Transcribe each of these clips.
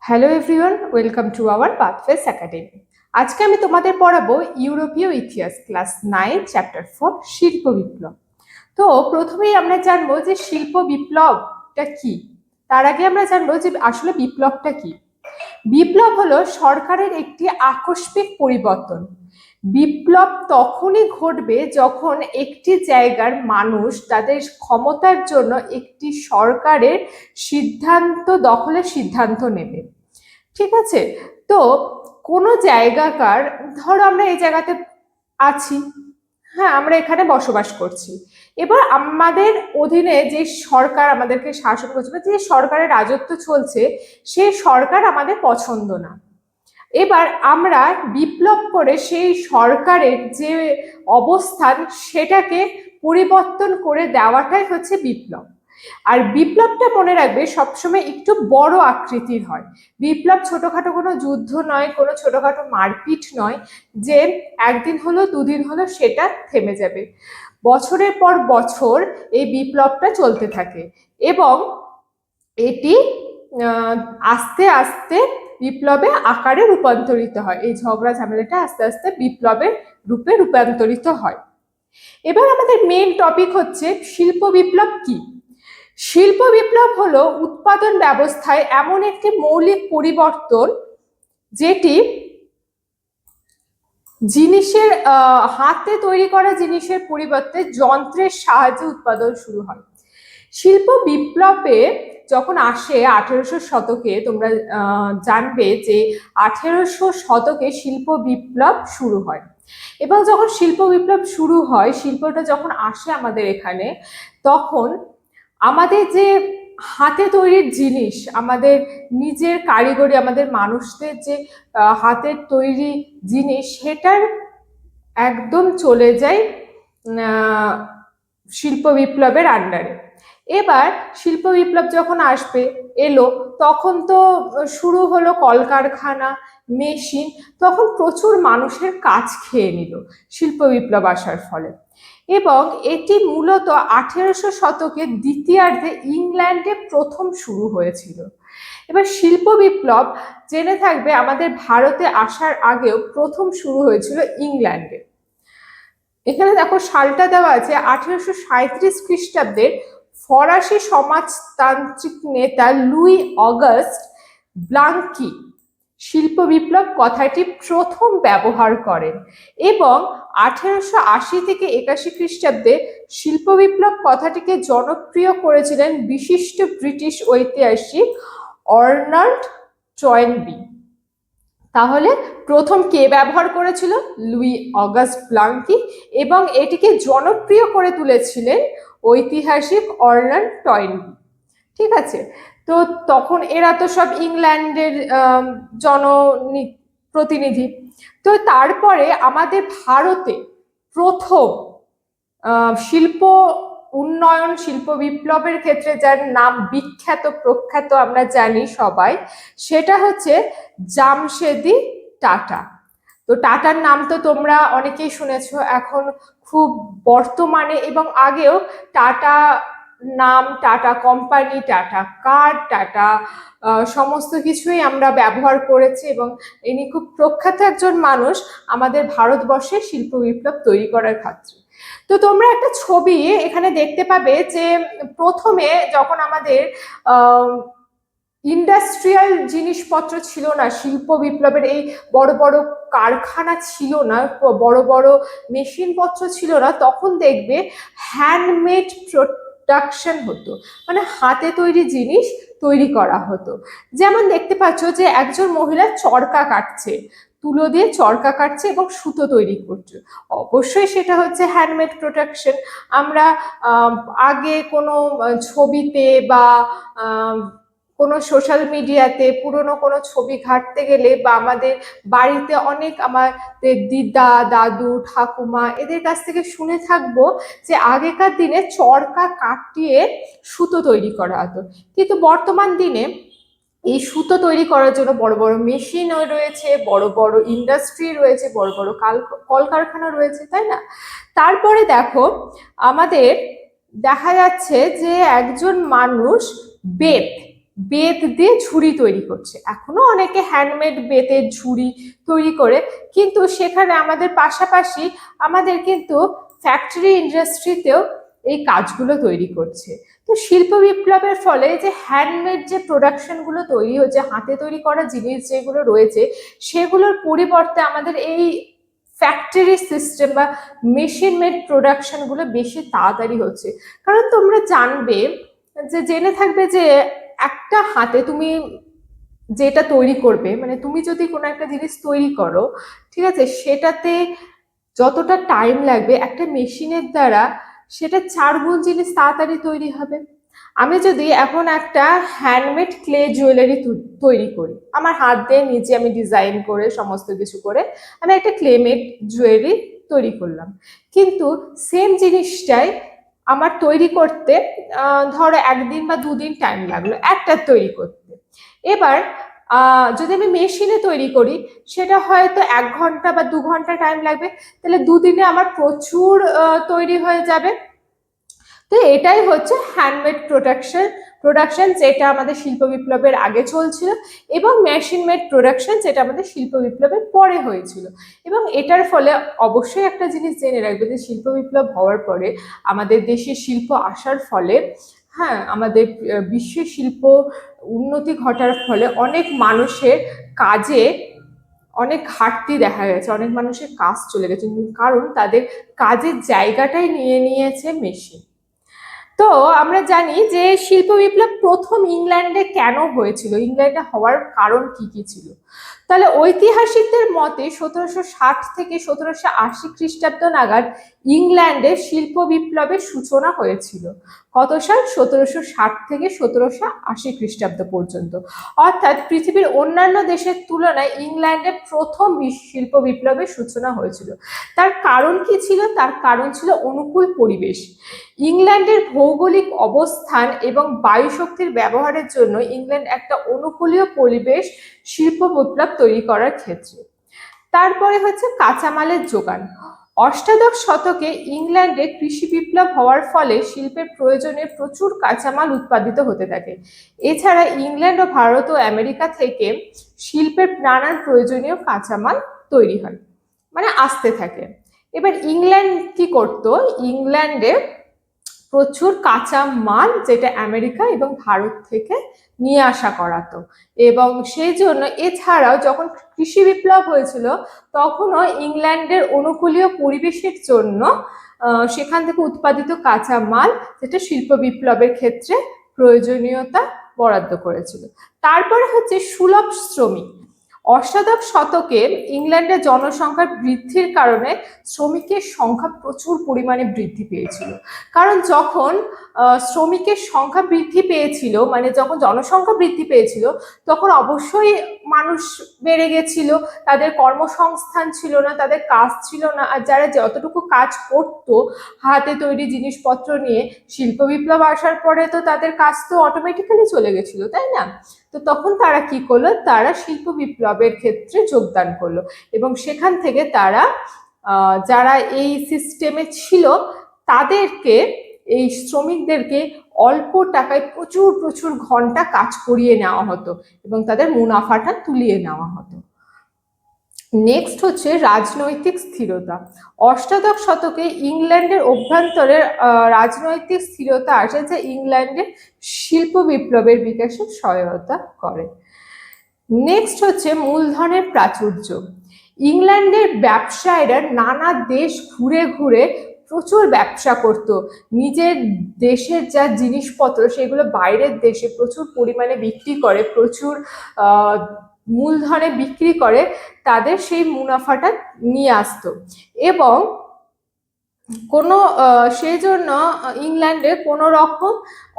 Hello everyone, welcome to our pathways academy. আজকে আমি তোমাদের পড়াবো ইউরোপীয় ইতিহাস ক্লাস 9 চ্যাপ্টার 4 শিল্প বিপ্লব। তো প্রথমেই আমরা জানবো যে শিল্প বিপ্লবটা কি। তার আগে আমরা জানবো যে আসলে বিপ্লবটা কি। বিপ্লব হলো সরকারের একটি আকস্মিক পরিবর্তন। বিপ্লব তখনই ঘটবে যখন একটি জায়গার মানুষ তাদের ক্ষমতার জন্য একটি সরকারের দখলের সিদ্ধান্ত নেবে। ঠিক আছে। তো কোনো জায়গাকার, ধরো আমরা এই জায়গাতে আছি, হ্যাঁ আমরা এখানে বসবাস করছি। এবার আমাদের অধীনে যে সরকার আমাদেরকে শাসন করছে বা যে সরকারের রাজত্ব চলছে, সেই সরকার আমাদের পছন্দ না। এবার আমরা বিপ্লব করে সেই সরকারের যে অবস্থান সেটাকে পরিবর্তন করে দেওয়াটাই হচ্ছে বিপ্লব। আর বিপ্লবটা মনে রাখবে সবসময় একটু বড় আকৃতির হয়। বিপ্লব ছোটখাটো কোনো যুদ্ধ নয়, কোনো ছোটখাটো মারপিট নয় যে একদিন হলো দুদিন হলো সেটা থেমে যাবে। বছরের পর বছর এই বিপ্লবটা চলতে থাকে এবং এটি আস্তে আস্তে বিপ্লবে আকারে রূপান্তরিত হয়। এই ঝগড়া ঝামেলাটা আস্তে আস্তে বিপ্লবের রূপে রূপান্তরিত হয়। এবার আমাদের মেইন টপিক হচ্ছে শিল্প বিপ্লব কি। শিল্প বিপ্লব হলো উৎপাদন ব্যবস্থায় এমন একটি মৌলিক পরিবর্তন যেটি জিনিসের হাতে তৈরি করা জিনিসের পরিবর্তে যন্ত্রের সাহায্যে উৎপাদন শুরু হয়। শিল্প বিপ্লবে যখন আসে 1800 শতকে, তোমরা জানবে যে 1800 শতকে শিল্প বিপ্লব শুরু হয়। এবং যখন শিল্প বিপ্লব শুরু হয়, শিল্পটা যখন আসে আমাদের এখানে, তখন আমাদের যে হাতে তৈরির জিনিস, আমাদের নিজের কারিগরি, আমাদের মানুষদের যে হাতের তৈরি জিনিস, সেটার একদম চলে যায় শিল্প বিপ্লবের আন্ডারে। এবার শিল্প বিপ্লব যখন এলো, তখন তো শুরু হলো কলকারখানা, মেশিন, তখন প্রচুর মানুষের কাজ খেয়ে নিল শিল্প বিপ্লব আসার ফলে। এবং এটি মূলত 1800 শতকের দ্বিতীয়ার্ধে ইংল্যান্ডে প্রথম শুরু হয়েছিল। এবার শিল্প বিপ্লব জেনে থাকবে আমাদের ভারতে আসার আগেও প্রথম শুরু হয়েছিল ইংল্যান্ডে। এখানে দেখো সালটা দেওয়া আছে 1837 খ্রিস্টাব্দের। ফরাসি সমাজতান্ত্রিক নেতা লুই অগাস্ট ব্লাঙ্কি শিল্প বিপ্লব কথাটি প্রথম ব্যবহার করেন এবং 1880 থেকে 81 খ্রিস্টাব্দে শিল্প বিপ্লব কথাটিকে জনপ্রিয় করেছিলেন বিশিষ্ট ব্রিটিশ ঐতিহাসিক আর্নল্ড টয়েনবি। তাহলে প্রথম কে ব্যবহার করেছিল? Louis Auguste Blanqui. এবং এটিকে জনপ্রিয় করে তুলেছিলেন ঐতিহাসিক আর্নল্ড টয়েনবি। ঠিক আছে। তো তখন এরা তো সব ইংল্যান্ডের প্রতিনিধি। তো তারপরে আমাদের ভারতে প্রথম শিল্প উন্নয়ন, শিল্প বিপ্লবের ক্ষেত্রে যার নাম বিখ্যাত প্রখ্যাত আমরা জানি সবাই, সেটা হচ্ছে জামশেদি টাটা। তো টাটার নাম তো তোমরা অনেকেই শুনেছো। এখন খুব বর্তমানে এবং আগেও টাটা নাম, টাটা কোম্পানি, টাটা কার, টাটা সমস্ত কিছুই আমরা ব্যবহার করেছি এবং ইনি খুব প্রখ্যাত একজন মানুষ আমাদের ভারতবর্ষে শিল্প বিপ্লব তৈরি করার ক্ষেত্রে। তো তোমরা একটা ছবি এখানে দেখতে পাবে যে প্রথমে যখন আমাদের ইন্ডাস্ট্রিয়াল জিনিসপত্র ছিল না, শিল্প বিপ্লবের এই বড় বড় কারখানা ছিল না, বড় বড় মেশিনপত্র ছিল না, তখন দেখবে হ্যান্ডমেড প্রোডাকশন হতো, মানে হাতে তৈরি জিনিস তৈরি করা হতো। যেমন দেখতে পাচ্ছ যে একজন মহিলা চরকা কাটছে, তুলো দিয়ে চরকা কাটছে এবং সুতো তৈরি করছে। অবশ্যই সেটা হচ্ছে হ্যান্ডমেড প্রোডাকশন। আমরা আগে কোনো ছবিতে বা কোনো সোশ্যাল মিডিয়াতে পুরনো কোনো ছবি ঘাঁটতে গেলে বা আমাদের বাড়িতে অনেক আমাদের দিদা, দাদু, ঠাকুমা এদের কাছ থেকে শুনে থাকবো যে আগেকার দিনে চরকা কাটিয়ে সুতো তৈরি করা হতো। কিন্তু বর্তমান দিনে এই সুতো তৈরি করার জন্য বড় বড় মেশিন রয়েছে, বড় বড় ইন্ডাস্ট্রি রয়েছে, বড় বড় কলকারখানা রয়েছে, তাই না? তারপরে দেখো আমাদের দেখা যাচ্ছে যে একজন মানুষ বেত, বেত দিয়ে ঝুড়ি তৈরি করছে। এখনো অনেকে হ্যান্ডমেড বেতের ঝুড়ি তৈরি করে, কিন্তু সেখানে আমাদের পাশাপাশি আমাদের কিন্তু ফ্যাক্টরি ইন্ডাস্ট্রিতেও এই কাজগুলো তৈরি করছে। তো শিল্প বিপ্লবের ফলে যে হ্যান্ডমেড যে প্রোডাকশনগুলো তৈরি হচ্ছে, হাতে তৈরি করা জিনিস যেগুলো রয়েছে, সেগুলোর পরিবর্তে আমাদের এই ফ্যাক্টরি সিস্টেম বা মেশিন মেড প্রোডাকশনগুলো বেশি তাড়াতাড়ি হচ্ছে। কারণ তোমরা জানবে, জেনে থাকবে যে একটা হাতে তুমি যেটা তৈরি করবে, মানে তুমি যদি কোনো একটা জিনিস তৈরি করো, ঠিক আছে, সেটাতে যতটা টাইম লাগবে একটা মেশিনের দ্বারা সেটা 4 গুণ জিনিস তাড়াতাড়ি তৈরি হবে। আমি যদি এখন একটা হ্যান্ডমেড ক্লে জুয়েলারি তৈরি করি, আমার হাত দিয়ে নিজে আমি ডিজাইন করে সমস্ত কিছু করে আমি একটা ক্লে মেড জুয়েলারি তৈরি করলাম, কিন্তু সেম জিনিসটাই আমার তৈরি করতে ধরো 1 দিন বা 2 দিন টাইম লাগলো একটা তৈরি করতে। এবার যদি আমি মেশিনে তৈরি করি, সেটা হয়তো 1 ঘন্টা বা 2 ঘন্টা টাইম লাগবে, তাহলে 2 দিনে আমার প্রচুর তৈরি হয়ে যাবে। তো এটাই হচ্ছে হ্যান্ডমেড প্রোডাকশন, যেটা আমাদের শিল্প বিপ্লবের আগে চলছিল, এবং মেশিন মেড প্রোডাকশন, যেটা আমাদের শিল্প বিপ্লবের পরে হয়েছিল। এবং এটার ফলে অবশ্যই একটা জিনিস জেনে রাখবে যে শিল্প বিপ্লব হওয়ার পরে আমাদের দেশে শিল্প আসার ফলে, হ্যাঁ, আমাদের বিশ্বের শিল্প উন্নতি ঘটার ফলে অনেক মানুষের কাজে অনেক ঘাটতি দেখা গেছে, অনেক মানুষের কাজ চলে গেছে, কারণ তাদের কাজের জায়গাটাই নিয়ে নিয়েছে মেশিন। তো আমরা জানি যে শিল্প বিপ্লব প্রথম ইংল্যান্ডে কেন হয়েছিল, ইংল্যান্ডে হওয়ার কারণ কি কি ছিল। তাহলে ঐতিহাসিকদের মতে 1760 থেকে 1780 খ্রিস্টাব্দ নাগাদ ইংল্যান্ডে শিল্প বিপ্লবের সূচনা হয়েছিল। কত সাল? 1760 থেকে 1780 খ্রিস্টাব্দ পর্যন্ত। অর্থাৎ পৃথিবীর অন্যান্য দেশের তুলনায় ইংল্যান্ডে প্রথম শিল্প বিপ্লবের সূচনা হয়েছিল। তার কারণ কি ছিল? তার কারণ ছিল অনুকূল পরিবেশ। ইংল্যান্ডের ভৌগোলিক অবস্থান এবং বায়ু শক্তির ব্যবহারের জন্য ইংল্যান্ড একটা অনুকূলীয় পরিবেশ শিল্প বিপ্লব তৈরি করার ক্ষেত্রে। তারপরে হচ্ছে কাঁচামালের যোগান। অষ্টাদশ শতকে ইংল্যান্ডে কৃষি বিপ্লব হওয়ার ফলে শিল্পের প্রয়োজনে প্রচুর কাঁচামাল উৎপাদিত হতে থাকে। এছাড়া ইংল্যান্ড ও ভারত ও আমেরিকা থেকে শিল্পের নানান প্রয়োজনীয় কাঁচামাল তৈরি হয়, মানে আসতে থাকে। এবার ইংল্যান্ড কি করতো? ইংল্যান্ডে প্রচুর কাঁচা মাল, যেটা আমেরিকা এবং ভারত থেকে নিয়ে আসা করাতো, এবং সেই জন্য এছাড়াও যখন কৃষি বিপ্লব হয়েছিল তখনও ইংল্যান্ডের অনুকূলীয় পরিবেশের জন্য সেখান থেকে উৎপাদিত কাঁচা মাল, যেটা শিল্প বিপ্লবের ক্ষেত্রে প্রয়োজনীয়তা বরাদ্দ করেছিল। তারপরে হচ্ছে সুলভ শ্রমিক। অষ্টাদশ শতকে ইংল্যান্ডের জনসংখ্যার বৃদ্ধির কারণে শ্রমিকের সংখ্যা প্রচুর পরিমাণে বৃদ্ধি পেয়েছিল। কারণ যখন শ্রমিকের সংখ্যা বৃদ্ধি পেয়েছিল, মানে যখন জনসংখ্যা বৃদ্ধি পেয়েছিল, তখন অবশ্যই মানুষ বেড়ে গেছিল, তাদের কর্মসংস্থান ছিল না, তাদের কাজ ছিল না, আর যারা যতটুকু কাজ করতো হাতে তৈরি জিনিসপত্র নিয়ে, শিল্প বিপ্লব আসার পরে তো তাদের কাজ তো অটোমেটিক্যালি চলে গেছিল, তাই না? তো তখন তারা কি করলো? তারা শিল্প বিপ্লবের ক্ষেত্রে যোগদান করলো, এবং সেখান থেকে তারা যারা এই সিস্টেমে ছিল তাদেরকে, এই শ্রমিকদেরকে অল্প টাকায় প্রচুর প্রচুর ঘন্টা কাজ করিয়ে নেওয়া হতো এবং তাদের মুনাফাটা তুলিয়ে নেওয়া হতো। নেক্সট হচ্ছে রাজনৈতিক স্থিরতা। অষ্টাদশ শতকে ইংল্যান্ডের অভ্যন্তরে রাজনৈতিক স্থিরতা আসে, যে ইংল্যান্ডের শিল্প বিপ্লবের বিকাশে সহায়তা করে। নেক্সট হচ্ছে মূলধনের প্রাচুর্য। ইংল্যান্ডের ব্যবসায়ীরা নানা দেশ ঘুরে ঘুরে প্রচুর ব্যবসা করত, নিজের দেশের যা জিনিসপত্র সেগুলো বাইরের দেশে প্রচুর পরিমাণে বিক্রি করে, প্রচুর মূলধনে বিক্রি করে তাদের সেই মুনাফাটা নিয়ে আসতো, এবং কোনো সেই জন্য ইংল্যান্ডে কোনো রকম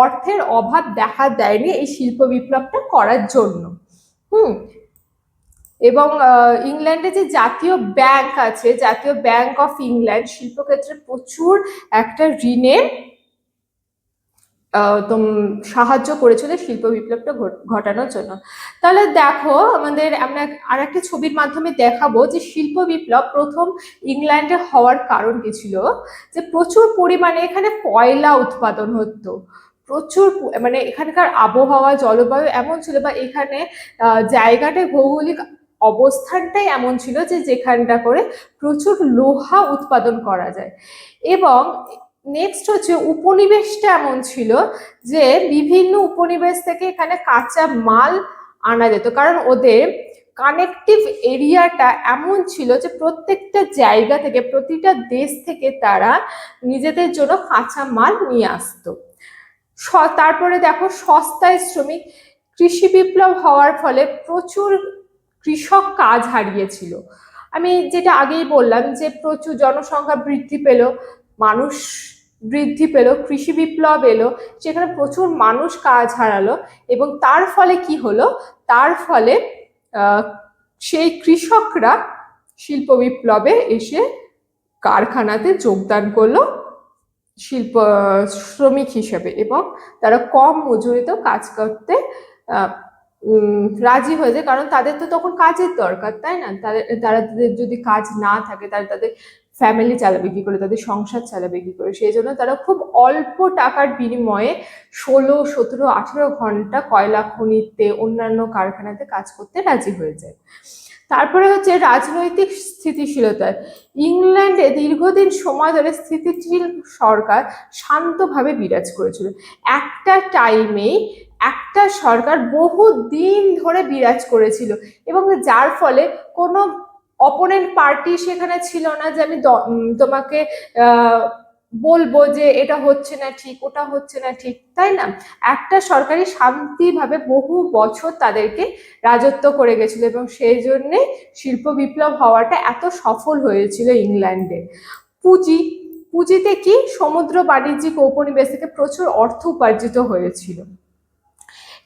অর্থের অভাব দেখা দেয়নি এই শিল্প বিপ্লবটা করার জন্য। এবং ইংল্যান্ডে যে জাতীয় ব্যাংক আছে, জাতীয় ব্যাংক অফ ইংল্যান্ড শিল্পক্ষেত্রে প্রচুর একটা ঋণের সাহায্য করেছিল শিল্প বিপ্লবটা ঘটানোর জন্য। তাহলে দেখো, আমরা আর একটা ছবির মাধ্যমে দেখাবো যে শিল্প বিপ্লব প্রথম ইংল্যান্ডে হওয়ার কারণ কি ছিল। যে প্রচুর পরিমাণে এখানে কয়লা উৎপাদন হতো, প্রচুর মানে এখানকার আবহাওয়া জলবায়ু এমন ছিল, বা এখানে জায়গাটা ভৌগোলিক অবস্থানটাই এমন ছিল যে যেখানটা করে প্রচুর লোহা উৎপাদন করা যায়। এবং নেক্সট হচ্ছে উপনিবেশটা এমন ছিল যে বিভিন্ন উপনিবেশ থেকে এখানে কাঁচা মাল আনা যেত, কারণ ওদের কানেকটিভ এরিয়াটা এমন ছিল যে প্রত্যেকটা জায়গা থেকে, প্রতিটা দেশ থেকে তারা নিজেদের জন্য কাঁচা মাল নিয়ে আসতো। তারপরে দেখো সস্তায় শ্রমিক, কৃষি বিপ্লব হওয়ার ফলে প্রচুর কৃষক কাজ হারিয়েছিল। আমি যেটা আগেই বললাম যে প্রচুর জনসংখ্যা বৃদ্ধি পেল, মানুষ বৃদ্ধি পেল, কৃষি বিপ্লব এলো, সেখানে প্রচুর মানুষ কাজ হারালো। এবং তার ফলে কি হলো, তার ফলে সেই কৃষকরা শিল্প বিপ্লবে এসে কারখানাতে যোগদান করলো শিল্প শ্রমিক হিসেবে, এবং তারা কম মজুরিতেও কাজ করতে রাজি হয়ে যায়, কারণ তাদের তো তখন কাজের দরকার, তাই না? তাদের যদি কাজ না থাকে তাহলে তাদের ফ্যামিলি চালাবে কি করে, তাদের সংসার চালাবে কি করে? সেই জন্য তারা খুব অল্প টাকার বিনিময়ে 16, 17, 18 ঘন্টা কয়লা খনিতে অন্যান্য কারখানাতে কাজ করতে রাজি হয়ে যায়। তারপরে হচ্ছে রাজনৈতিক স্থিতিশীলতা। ইংল্যান্ডে দীর্ঘদিন সময় ধরে স্থিতিশীল সরকার শান্তভাবে বিরাজ করেছিল। একটা টাইমেই একটা সরকার বহু দিন ধরে বিরাজ করেছিল, এবং যার ফলে কোনো অপোনেন্ট পার্টি সেখানে ছিল না যে আমি তোমাকে বলবো যে এটা হচ্ছে না ঠিক, ওটা হচ্ছে না ঠিক, তাই না? একটা সরকারি শান্তিভাবে বহু বছর তাদেরকে রাজত্ব করে গেছিল, এবং সেই জন্যে শিল্প বিপ্লব হওয়াটা এত সফল হয়েছিল ইংল্যান্ডে। পুঁজিতে কি সমুদ্র বাণিজ্যিক ঔপনিবেশ থেকে প্রচুর অর্থ উপার্জিত হয়েছিল।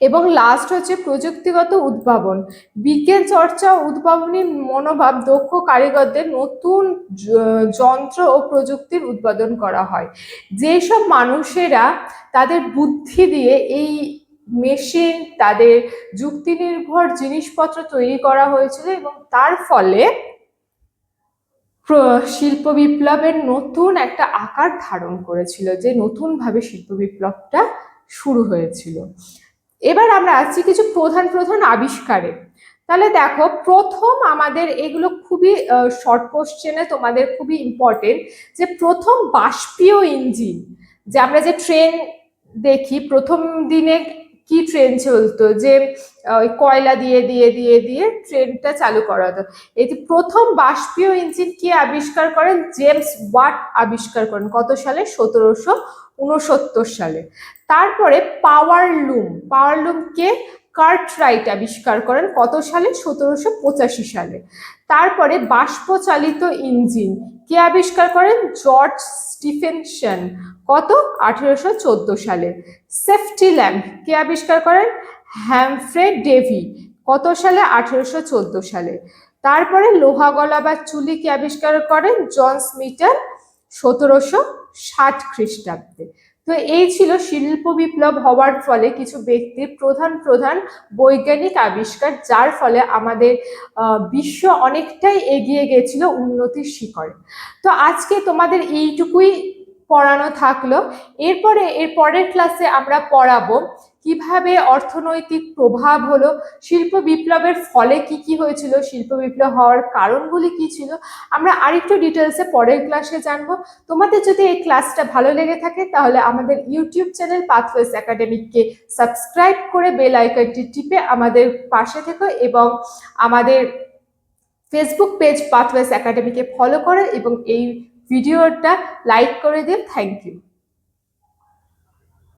এবং লাস্ট হচ্ছে প্রযুক্তিগত উদ্ভাবন, বিজ্ঞান চর্চা, উদ্ভাবনী মনোভাব, দক্ষ কারিগরদের নতুন যন্ত্র ও প্রযুক্তির উদ্ভাবন করা হয়। যেসব মানুষেরা তাদের বুদ্ধি দিয়ে এই মেশিন, তাদের যুক্তি নির্ভর জিনিসপত্র তৈরি করা হয়েছিল, এবং তার ফলে শিল্প বিপ্লবের নতুন একটা আকার ধারণ করেছিল, যে নতুনভাবে শিল্প বিপ্লবটা শুরু হয়েছিল। এবার আমরা আসছি কিছু প্রধান প্রধান আবিষ্কারে। তাহলে দেখো, প্রথম আমাদের এগুলো খুবই শর্ট কোশ্চেনে তোমাদের খুবই ইম্পর্টেন্ট, যে প্রথম বাষ্পীয় ইঞ্জিন, যে আমরা যে ট্রেন দেখি, প্রথম দিনে কি ট্রেন চলতো, যে ওই কয়লা দিয়ে দিয়ে দিয়ে দিয়ে ট্রেনটা চালু করা হতো। এই প্রথম বাষ্পীয় ইঞ্জিন কে আবিষ্কার করেন? জেমস ওয়াট আবিষ্কার করেন। কত সালে? 1769 সালে। তারপরে পাওয়ার লুম কে কার্টরাইট আবিষ্কার করেন। কত সালে? 1785 সালে। তারপরে বাষ্পচালিত ইঞ্জিন কে আবিষ্কার করেন? George Stephenson. কত? 1814 সালে। সেফটি ল্যাম্প কে আবিষ্কার করেন? হ্যামফ্রে ডেভি। কত সালে? 1814 সালে। তারপরে লোহা গলা বা চুলি কে আবিষ্কার করেন? জন স্মিটার, 1760 খ্রিস্টাব্দে। তো এই ছিল শিল্প বিপ্লব হওয়ার ফলে কিছু ব্যক্তির প্রধান প্রধান বৈজ্ঞানিক আবিষ্কার, যার ফলে আমাদের বিশ্ব অনেকটাই এগিয়ে গেছিল উন্নতির শিখরে। তো আজকে তোমাদের এইটুকুই পড়ানো থাকলো। এর পরের ক্লাসে আমরা পড়াবো কিভাবে অর্থনৈতিক প্রভাব হলো, শিল্প বিপ্লবের ফলে কি কি হয়েছিল, শিল্প বিপ্লব হওয়ার কারণগুলি কি ছিল, আমরা আরেকটু ডিটেলসে পরের ক্লাসে জানবো। তোমাদের যদি এই ক্লাসটা ভালো লেগে থাকে তাহলে আমাদের ইউটিউব চ্যানেল পাথওয়েজ একাডেমিককে সাবস্ক্রাইব করে বেল আইকনটি টিপে আমাদের পাশে থেকো, এবং আমাদের ফেসবুক পেজ পাথওয়েজ একাডেমিকে ফলো করো, এবং এই ভিডিওটা লাইক করে দিন। Thank you.